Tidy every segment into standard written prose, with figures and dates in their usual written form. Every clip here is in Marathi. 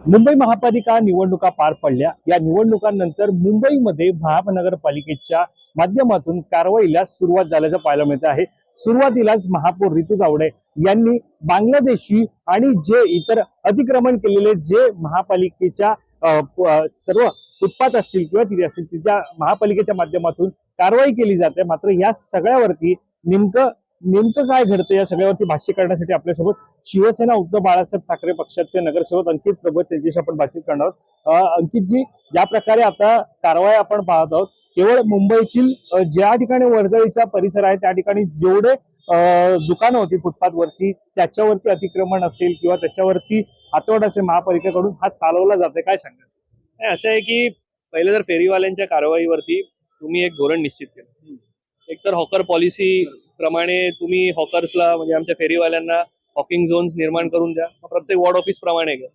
मुंबई महापालिका निवडणुका पार पडल्या। या निवडणुकांनंतर मुंबईमध्ये महानगरपालिकेच्या माध्यमातून कारवाईला सुरुवात झाल्याचं पाहायला मिळत आहे। सुरुवातीलाच महापौर रितू तावडे यांनी बांगलादेशी आणि जे इतर अतिक्रमण केलेले जे महापालिकेच्या सर्व फुटपाथ असतील किंवा तिथे असतील तिच्या महापालिकेच्या माध्यमातून कारवाई केली जाते। मात्र या सगळ्यावरती नेमकं नेमकं काय घडतं या सगळ्यावरती भाष्य करण्यासाठी आपल्यासोबत शिवसेना उद्धव बाळासाहेब ठाकरे पक्षाचे नगरसेवक अंकित प्रभू त्यांच्याशी आपण बातचीत करणार आहोत। अंकितजी, ज्या प्रकारे आता कारवाई आपण पाहत आहोत, केवळ मुंबईतील ज्या ठिकाणी वर्दळीचा परिसर आहे त्या ठिकाणी जेवढे दुकानं होती फुटपाथ वरती त्याच्यावरती अतिक्रमण असेल किंवा त्याच्यावरती हातोड असेल महापालिकेकडून हा चालवला जाते, काय सांगाल? असं आहे की पहिले तर फेरीवाल्यांच्या कारवाईवरती तुम्ही एक धोरण निश्चित केलं। एकतर हॉकर पॉलिसी प्रमाणे तुम्ही हॉकर्सला म्हणजे आमच्या फेरीवाल्यांना हॉकिंग झोन्स निर्माण करून द्या, प्रत्येक वॉर्ड ऑफिस प्रमाणे घ्या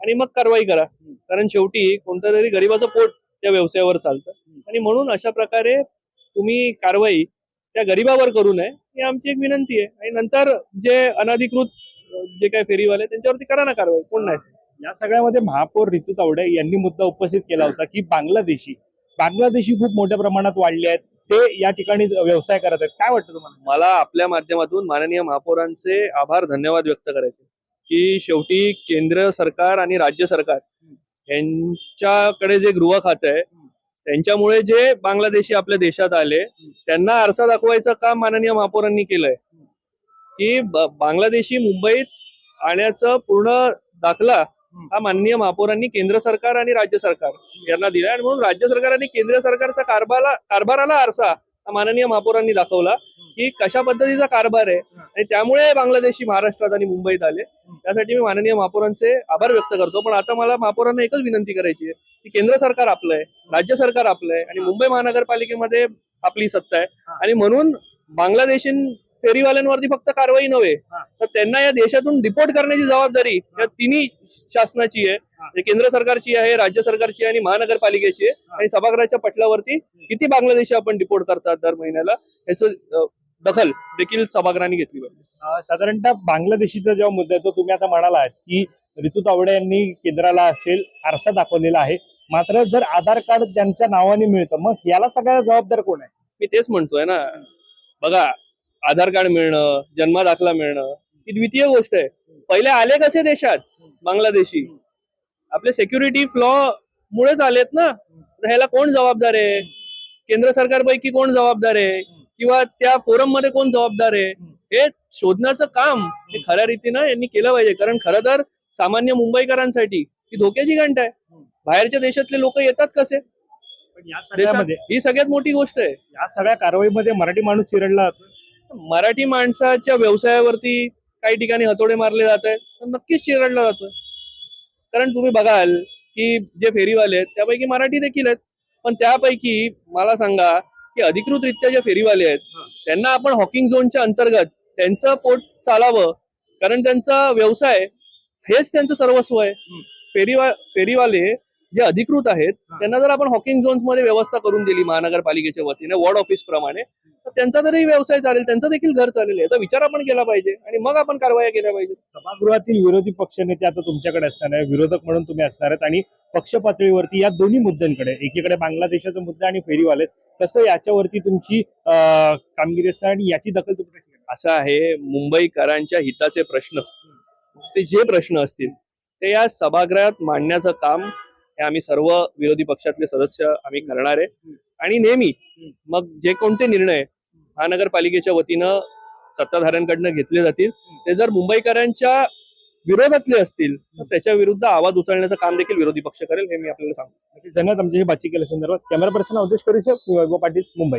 आणि मग कारवाई करा। कारण शेवटी कोणत्या तरी गरीबाचं पोट त्या व्यवसायावर चालतं आणि म्हणून अशा प्रकारे तुम्ही कारवाई त्या गरीबावर करू नये ही आमची एक विनंती आहे। आणि नंतर जे अनधिकृत जे काही फेरीवाले त्यांच्यावरती करा ना कारवाई, कोण नाही। या सगळ्यामध्ये महापौर रितू तावडे यांनी मुद्दा उपस्थित केला होता की बांगलादेशी खूप मोठ्या प्रमाणात वाढले आहेत, ते या ठिकाणी व्यवसाय करत आहेत। काय वाटतं तुम्हाला? मला आपल्या माध्यमातून माननीय महापौरांचे आभार धन्यवाद व्यक्त करायचे की शेवटी केंद्र सरकार आणि राज्य सरकार यांच्याकडे जे गृह खातं आहे त्यांच्यामुळे जे बांगलादेशी आपल्या देशात आले त्यांना आरसा दाखवायचं काम माननीय महापौरांनी केलंय की बांगलादेशी मुंबईत आण्याचं पूर्ण दाखला हा माननीय महापौरांनी केंद्र सरकार आणि राज्य सरकार यांना दिला आणि म्हणून राज्य सरकार आणि केंद्र सरकारचा कारभाराला आरसा माननीय महापौरांनी दाखवला की कशा पद्धतीचा कारभार आहे आणि त्यामुळे बांगलादेशी महाराष्ट्रात आणि मुंबईत आले। त्यासाठी मी माननीय महापौरांचे आभार व्यक्त करतो। पण आता मला महापौरांना एकच विनंती करायची आहे की केंद्र सरकार आपलं आहे, राज्य सरकार आपलं आहे आणि मुंबई महानगरपालिकेमध्ये आपली सत्ता आहे आणि म्हणून बांगलादेशी फेरीवाल्यांवरती फक्त कारवाई नव्हे तर त्यांना या देशातून डिपोर्ट करण्याची जबाबदारी या तिन्ही शासनाची आहे, केंद्र सरकारची आहे, राज्य सरकारची आहे आणि महानगरपालिकेची आहे। आणि सभागृहाच्या पटलावरती किती बांगलादेशी आपण डिपोर्ट करतात दर महिन्याला याचं दखल देखील सभागृहाने घेतली पाहिजे। साधारणतः बांगलादेशीचा जेव्हा मुद्दा येतो, तुम्ही आता म्हणाला की रितू तावडे यांनी केंद्राला असेल आरसा दाखवलेला आहे, मात्र जर आधार कार्ड ज्यांच्या नावाने मिळतं मग याला सगळ्याला जबाबदार कोण आहे? मी तेच म्हणतोय ना, बघा आधार कार्ड मिळणं, जन्म दाखला मिळणं ही द्वितीय गोष्ट आहे। पहिले आले कसे देशात बांगलादेशी? आपले सिक्युरिटी फ्लॉ मुळेच आलेत ना। ह्याला कोण जबाबदार आहे? केंद्र सरकारपैकी कोण जबाबदार आहे किंवा त्या फोरम मध्ये कोण जबाबदार आहे हे शोधण्याचं काम हे खऱ्या रीतीनं यांनी केलं पाहिजे। कारण खरं तर सामान्य मुंबईकरांसाठी ही धोक्याची घंटा आहे। बाहेरच्या देशातले लोक येतात कसे? या सगळ्यामध्ये ही सगळ्यात मोठी गोष्ट आहे। या सगळ्या कारवाईमध्ये मराठी माणूस चिरडला जातो। मराठी माणसाच्या व्यवसायावरती काही ठिकाणी हतोडे मारले जात आहेत तर नक्कीच चिरडला जातोय। कारण तुम्ही बघाल की जे फेरीवाले आहेत त्यापैकी मराठी देखील आहेत, पण त्यापैकी मला सांगा की अधिकृतरित्या जे फेरीवाले आहेत त्यांना आपण हॉकिंग झोनच्या अंतर्गत त्यांचं पोट चालावं, कारण त्यांचा व्यवसाय हेच त्यांचं सर्वस्व आहे। फेरीवाले जे अधिकृत आहेत त्यांना जर आपण हॉकिंग झोन्स मध्ये व्यवस्था करून दिली महानगरपालिकेच्या वतीने वॉर्ड ऑफिस प्रमाणे तर त्यांचा तरी व्यवसाय चालेल, त्यांचं देखील घर चालेल याचा विचार आपण केला पाहिजे आणि मग आपण कारवाया केल्या पाहिजे। सभागृहातील विरोधी पक्षनेते आता तुमच्याकडे असणार आहे, विरोधक म्हणून तुम्ही असणार आहेत आणि पक्ष पातळीवरती या दोन्ही मुद्द्यांकडे, एकीकडे बांगलादेशाचा मुद्दा आणि फेरीवाले, कसं याच्यावरती तुमची कामगिरी असणार आणि याची दखल तुम्ही कशी घेणार? असं आहे, मुंबईकरांच्या हिताचे प्रश्न ते जे प्रश्न असतील ते या सभागृहात मांडण्याचं काम हे आम्ही सर्व विरोधी पक्षातले सदस्य आम्ही करणार आहे आणि नेहमी मग जे कोणते निर्णय महानगरपालिकेच्या वतीनं सत्ताधाऱ्यांकडनं घेतले जातील ते जर मुंबईकरांच्या विरोधातले असतील तर त्याच्या विरुद्ध आवाज उचलण्याचं काम देखील विरोधी पक्ष करेल हे मी आपल्याला सांगतो। धन्यवाद आमच्याशी बातचीत केल्या संदर्भात। कॅमेरा पर्सन अवधेश करू, वैभव पाटील, मुंबई।